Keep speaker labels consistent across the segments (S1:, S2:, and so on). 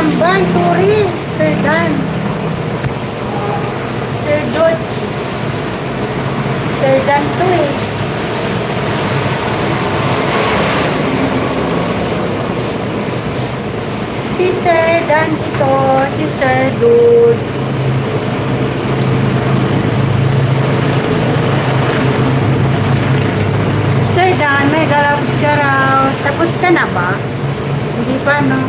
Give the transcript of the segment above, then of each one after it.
S1: tambay. Sorry, Sir Dan. Sir George. Sir Dan to eh. Si Sir Dan ito, si Sir George. Sir Dan, may galap siya raw. Tapos ka na ba? Hindi pa, no?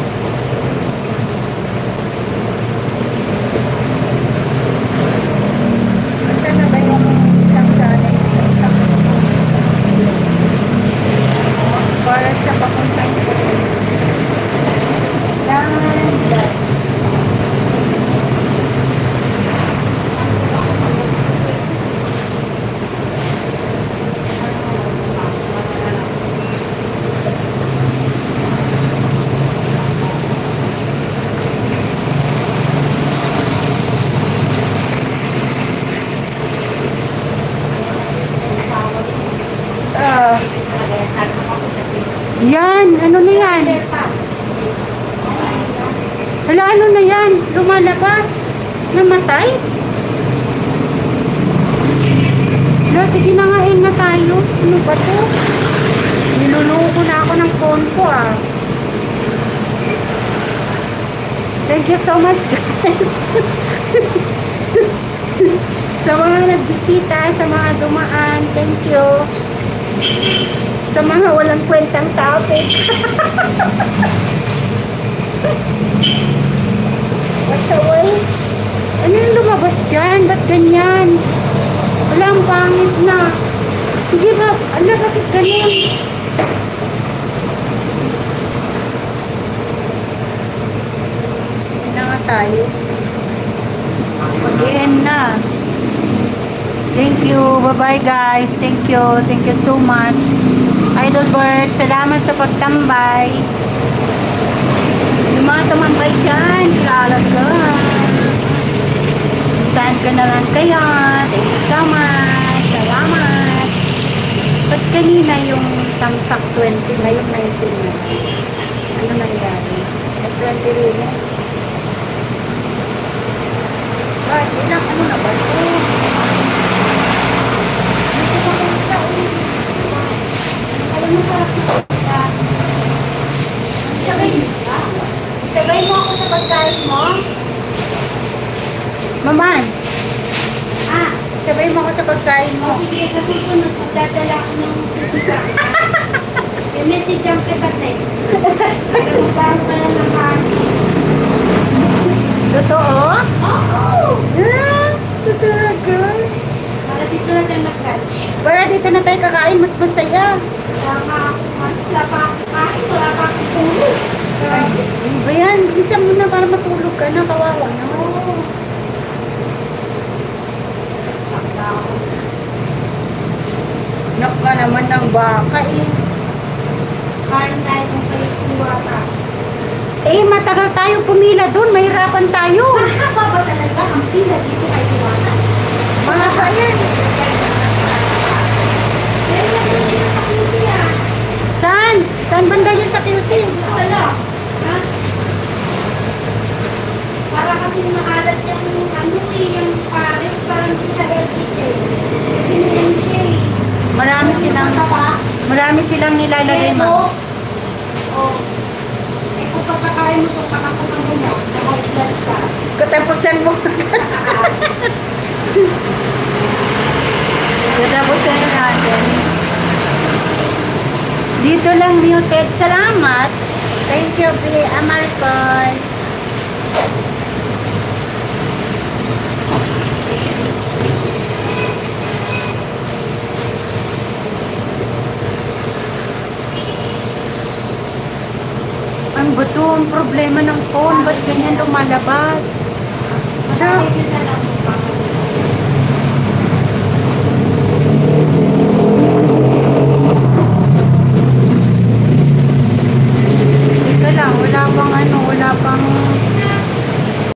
S1: Saan na ba yung isang channel? Para siya papunta ko. Yan, ano na yan? Hala, ano na yan? Lumalabas? Namatay? Hala, sige na nga, na tayo. Ano ba to? Niluloko na ako ng phone ko ah. Thank you so much guys. Sa mga nagbisita, sa mga dumaan, thank you. Sa mga walang kwentang topic. What's away? Ano yung lumabas dyan? Ba't ganyan? Wala, ang pangit na. Sige ba? Ano, bakit ganyan? Hindi na nga tayo. Mag-end na. Thank you. Bye-bye guys. Thank you. Thank you so much. Idol Bird, salamat sa pagtambay. Yung mga tumambay dyan, lalaga. Saan ka na lang kaya? Thank you so much. Salamat. Ba't kanina yung tamsak 20 na yung 19 na? Ano nangyari? At 20 rin eh. Ba't? Ilang ano na ba ito? Alam mo sa sabay mo ako sa pagkain mo? Maman! Ah, sabay mo ako sa pagkain mo?
S2: Sige, sa susunod, magdadala ako ng message ang kitatay. Para magbahan ka na ng kanin.
S1: Totoo?
S2: Oo!
S1: Ah, talaga?
S2: Para dito na tayo mag-lunch.
S1: Para dito na tayo kakain, mas masaya.
S2: Wala pa akong kain, wala pa akong tulog.
S1: Ano ba yan? Isa mo na para matulog ka na, kawawa na.
S2: Oo.
S1: Nak ka naman ng baka eh.
S2: Kain tayo ng palit ng bata.
S1: Eh, matagal tayo pumila doon, mahirapan tayo.
S2: Mahaba ba talaga ang pila dito kay Iwata?
S1: Mahaba yan.
S2: Pero lang yung pinakakusi ah.
S1: Saan? Saan banda yun sa QC?
S2: Wala. Ha? Para kasi makalat yung ano eh, yung pares, parang di sa LTK. Kasi nilang siya eh.
S1: Marami silang nilalagay mo.
S2: Oh. Eh kung pagkakain mo itong kakapunan mo mo, nakaulat ka.
S1: Katapusan mo. Katapusan na natin. Dito lang muted. Salamat. Thank you, B. Amarcon. Ang bato, ang problema ng phone. Ba't ganyan lumalabas?
S2: Matapos yung dalawa.